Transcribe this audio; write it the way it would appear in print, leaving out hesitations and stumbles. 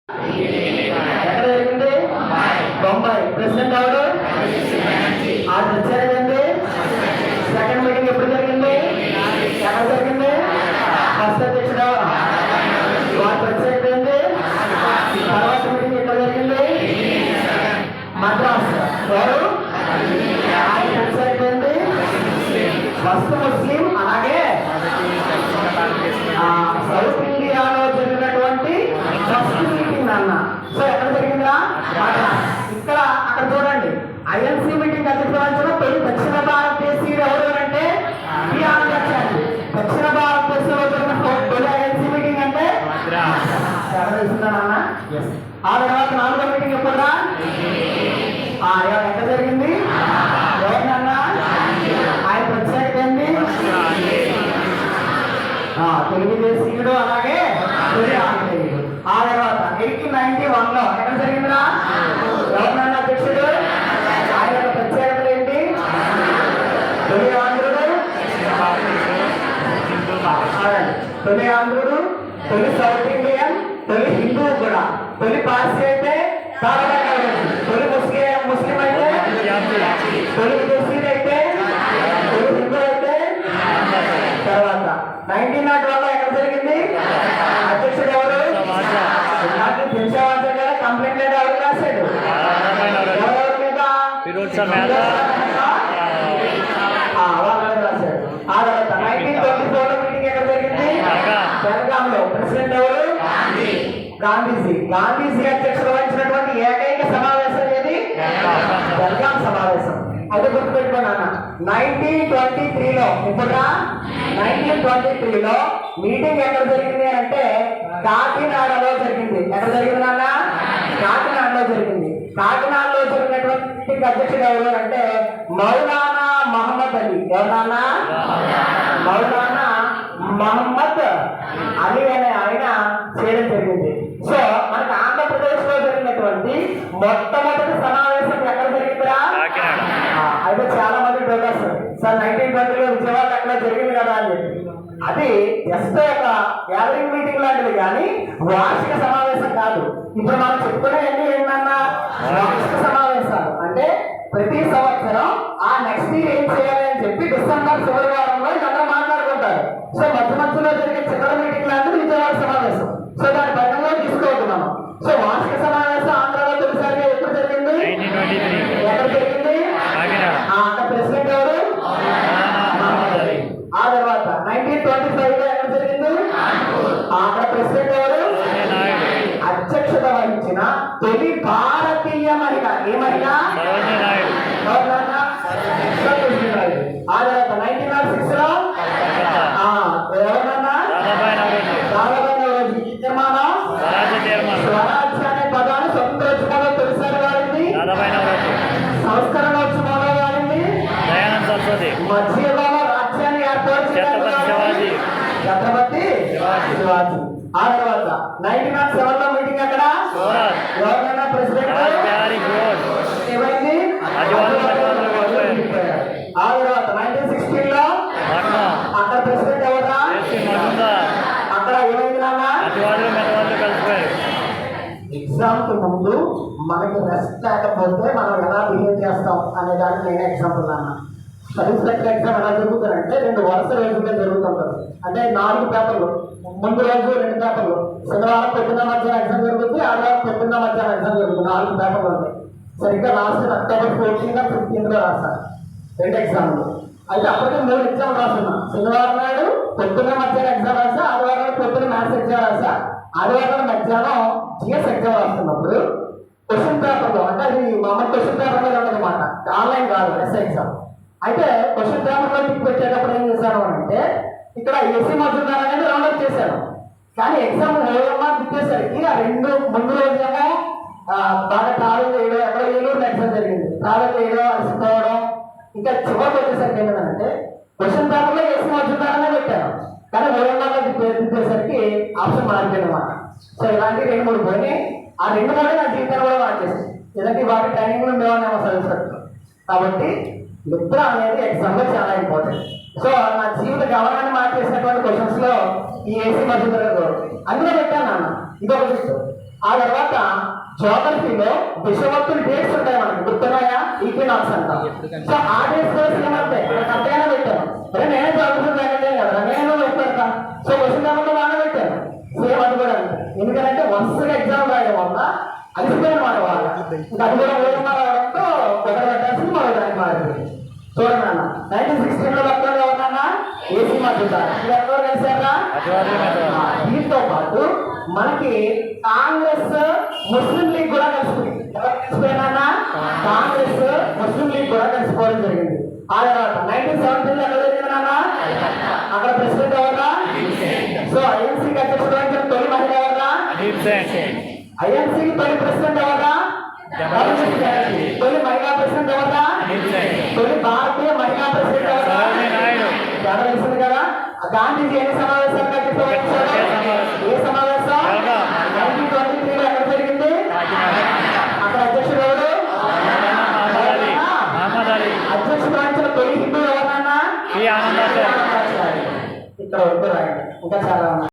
ఎక్కడ జరిగింది? బొంబాయి. ప్రెసిడెంట్ ఎవరు? ఆడు వచ్చారండి. సెకండ్ మీటింగ్ ఎప్పుడు జరిగింది? ఎక్కడ జరిగింది? ఫస్ట్ అధ్యక్షుడు వాడు వచ్చారండి. తర్వాత మీటింగ్ ఎక్కడ జరిగింది? మద్రాస్. ఎవరు? ఆయన వచ్చారండి. ఫస్ట్ ముస్లిం. అలాగే సౌత్ ఇండియాలో జరిగినటువంటి ఫస్ట్ మీటింగ్ అన్న. సో ఎక్కడ జరిగిందా? ఇక్కడ అక్కడ చూడండి, ఐఎన్సీ మీటింగ్ అధ్యక్షుడు తొలి దక్షిణ భారతదేశీయుడు ఎవరు అంటే ఆంధ్రచారి. దక్షిణ భారతదేశంలో జరిగిన తొలి ఐఎన్సీ మీటింగ్ అంటే తెలుస్తుందన్న. ఆ తర్వాత నాలుగో మీటింగ్ ఎప్పుడురా? ఎక్కడ జరిగింది? ఎవరినన్నా? ఆయన ప్రత్యేకత ఏంది? తెలుగుదేశీయుడు, అలాగే తొలి ఆంధ్రేయుడు. ఆ తర్వాత 1891 లో ఎక్కడ జరిగిందిరా? ఎవరినన్నా అధ్యక్షుడు? ఆయన యొక్క ప్రత్యేకతలు ఏంటి? తొలి ఆంధ్రుడు, తొలి ఆంధ్రుడు, తొలి సౌత్ ఇండియన్, తొలి హిందువు కూడా. తొలి పార్సీ అయితే తొలి ముస్లిం అయితే, తొలి విదేశీయుడు అయితే, తొలి హిందూ అయితే. తర్వాత 1901 లో ఎక్కడ జరిగింది? అధ్యక్షుడు ఎవరు? నాకు తెలిసేవాళ్ళు కదా. కంప్లైంట్ లేదా ఎవరు రాశాడు? ఎవరి మీద? వాళ్ళని రాశాడు. ఆ తర్వాత 1924 లో మీటింగ్ ఎక్కడ జరిగింది? బెల్గాంలో. ప్రెసిడెంట్ ఎవరు? గాంధీజీ. గాంధీజీ అధ్యక్షత వహించినటువంటి ఏకైక సమావేశం ఏది? బెల్గాం సమావేశం. అది గుర్తుపెట్టుకున్నాను. 1923 లో ఇప్పుడు 1923 లో మీటింగ్ ఎక్కడ జరిగింది అంటే కాకినాడలో జరిగింది. ఎక్కడ జరిగింది నాన్న? కాకినాడలో జరిగింది. కాకినాడలో జరిగినటువంటి అధ్యక్షుడు ఎవరు అంటే మౌలానా మహమ్మద్ అలీ. ఎవరన్నా? మౌలానా మహమ్మద్ అలీ అనే ఆయన చేయడం జరిగింది. సో మనకి ఆంధ్రప్రదేశ్ లో జరిగినటువంటి మొట్టమొదటి సమావేశం ఎక్కడ జరిగిందిరా? అయితే చాలా మంది డోటర్స్ సార్ 1920 లో విజయవాడ అక్కడ జరిగింది కదా అని చెప్పి. అది జస్ట్ ఒక గ్యాదరింగ్ మీటింగ్ లాంటిది కానీ వార్షిక సమావేశం కాదు. ఇప్పుడు మనం చెప్పుకునేవన్నీ ఏంటన్నా వార్షిక సమావేశాలు అంటే ప్రతి సంవత్సరం ఆ నెక్స్ట్ ఇయర్ ఏం చేయాలి అని చెప్పి డిసెంబర్ చివరి వారంలో అందరూ మాట్లాడుకుంటారు. సో మధ్యలో జరిగే చిన్న మీటింగ్ లాంటిది విజయవాడ సమావేశం. సో దాని పరిగణలో తీసుకోవద్దు. సో వార్షిక సమావేశం ఆంధ్రలో తొలిసారిగా ఎప్పుడు జరిగింది? ఎక్కడ జరిగింది? అక్కడ ప్రెసిడెంట్ ఎవరు? ఆ తర్వాత 1925 లో ఎక్కడ జరిగింది? అక్కడ ప్రెసిడెంట్ ఎవరు? అధ్యక్షత వహించిన తొలి భారతీయ మహిళ. ఏ మహిళ? ఆ తర్వాత 1906 లో ఎవరన్నా? తీర్మానం స్వరాజ్య అనే పదాన్ని స్వతంత్రోత్సవంలో తొలిసారి వాడింది. సంస్కరణోత్సవంలో వాడింది. మధ్యలో రాజ్యాన్ని ఏర్పాటు ఛత్రపతి శివాజీ. ఆ తర్వాత 1907 లో మీటింగ్ అక్కడ ఎవరైనా ప్రెసిడెంట్ ఏమైంది? ఆ తర్వాత 1916 లో అక్కడ ప్రెసిడెంట్ ఎవరా? అక్కడ ఏమైంది నాన్న? ఎగ్జామ్ కు ముందు మనకి రెస్ట్ లేకపోతే మనం ఎలా బిహేవ్ చేస్తాం అనే దానికి నేనే ఎగ్జాంపుల్ నాన్న. సర్వీస్ ఎగ్జామ్ ఎలా జరుగుతుందంటే 2 వరుస రోజులుగా జరుగుతుంటారు. అంటే 4 పేపర్లు, ముందు రోజు 2 పేపర్లు, శనివారం పొద్దున్న మధ్యాహ్నం ఎగ్జామ్ జరుగుతుంది, ఆదివారం పొద్దున్న మధ్యాహ్నం ఎగ్జామ్ జరుగుతుంది. 4 పేపర్లు ఉంటాయి. సరిగ్గా లాస్ట్ అక్టోబర్ 14 15 లో రాశారు 2 ఎగ్జామ్లు. అయితే అప్పటికి 3 ఎగ్జామ్ రాస్తున్నా. శనివారం నాడు పొద్దున్న మధ్యాహ్నం ఎగ్జామ్ రాసా, ఆదివారం నాడు పొద్దున్న మ్యాథ్స్ ఎగ్జామ్ రాసా, ఆదివారం మధ్యాహ్నం జిఎస్ ఎగ్జామ్ రాస్తున్నప్పుడు క్వశ్చన్ పేపర్లో అంటే అది మామూలు క్వశ్చన్ పేపర్ మీద ఉండదన్నమాట, ఆన్లైన్ కాదు, ఎస్ఐ ఎగ్జామ్. అయితే క్వశ్చన్ పేపర్లో టిక్ పెట్టేటప్పుడు ఏం చేశాను అంటే ఇక్కడ ఏసీ మజుదార్ అనేది రౌండప్ చేశాను. కానీ ఎగ్జామ్ తిప్పేసరికి ఆ 2 ముందు రోజేమో బాగా ట్రావెల్ చేయడం, ఎక్కడ ఏలూరులో ఎగ్జామ్ జరిగింది, ట్రావెల్ చేయడం, అలసిపోవడం. ఇంకా చివరికి వచ్చేసరికి ఏంటంటే క్వశ్చన్ పేపర్లో ఏసీ మజుదారనే పెట్టాను, కానీ ఓఎంఆర్లో తిప్పేసరికి ఆప్షన్ మారిపోయింది అన్నమాట. సో ఇలాంటి 2-3 పోయి ఆ 2-3 నా జీవితాన్ని కూడా మార్చేసింది. ఇలాంటి వాటి ట్రైనింగ్లో ఉండేవాళ్ళేమో సర్వీస్ పెట్టుకో. కాబట్టి నిద్ర అనేది ఎగ్జామ్ లో చాలా ఇంపార్టెంట్. సో నా జీవిత గమనాన్ని మార్చేసినటువంటి క్వశ్చన్స్ లో ఈ ఏసీ మధ్య అందులో పెట్టాను నాన్న. ఇదొక ఆ తర్వాత జోగ్రఫీలో విషవత్తులు డేట్స్ ఉంటాయి మనకి గుర్తున్నాయా ఈక్వినాక్స్ అంటాం. సో ఆ డేట్స్ కోసం ఏమంటే అంతేనా పెట్టాను అరే నేను జోగ్రఫీ పెట్టాను కదా నేను పెడతా. సో క్వశ్చన్ పేపర్లో బాగా పెట్టాను సేమ్ అది కూడా అంతే. ఎందుకంటే వరుసగా ఎగ్జామ్ రాయడం వల్ల అలిసిపోయిన మాట వాళ్ళు ఇంకా అది కూడా ఓడమా రావడంతో ఒకటి పెట్టాల్సింది మరో దానికి మారిపోయింది. చూడండి అన్న 1916 లో లక్నోలో ఎవరన్నా ఏసీ మద్దతుదారు ఎవరు కలిసారా. దీంతో పాటు మనకి కాంగ్రెస్ ముస్లిం లీగ్ కూడా కలిసిపోయింది. ఎవరు కలిసిపోయినా కాంగ్రెస్ ముస్లిం లీగ్ కూడా కలిసిపోవడం జరిగింది. ఆ తర్వాత 1917 ఎక్కడ జరిగిందన్నా అక్కడ ప్రెసిడెంట్ ఎవరా. సో ఐఎన్సీకి అధ్యక్షుడు వహించిన తొలి మహిళ ఎవరా. ఐఎన్సీకి తొలి ప్రెసిడెంట్ ఎవరా. తొలి మహిళా ప్రెసిడెంట్ ఎవరా. తొలి భారతీయ మహిళా ప్రెసిడెంట్ ఎవరా. చాలా తెలిసింది కదా. గాంధీజీ ఎన్ని సమావేశాలు వహించారు. ఏ సమావేశం 1923 ఎక్కడ జరిగింది. అక్కడ అధ్యక్షుడు ఎవరు. అధ్యక్షుడు వహించిన తొలి హిందూ ఎవరన్నా. ఇక్కడ వద్దు రాయండి ఇంకా చాలా ఉన్నాయి.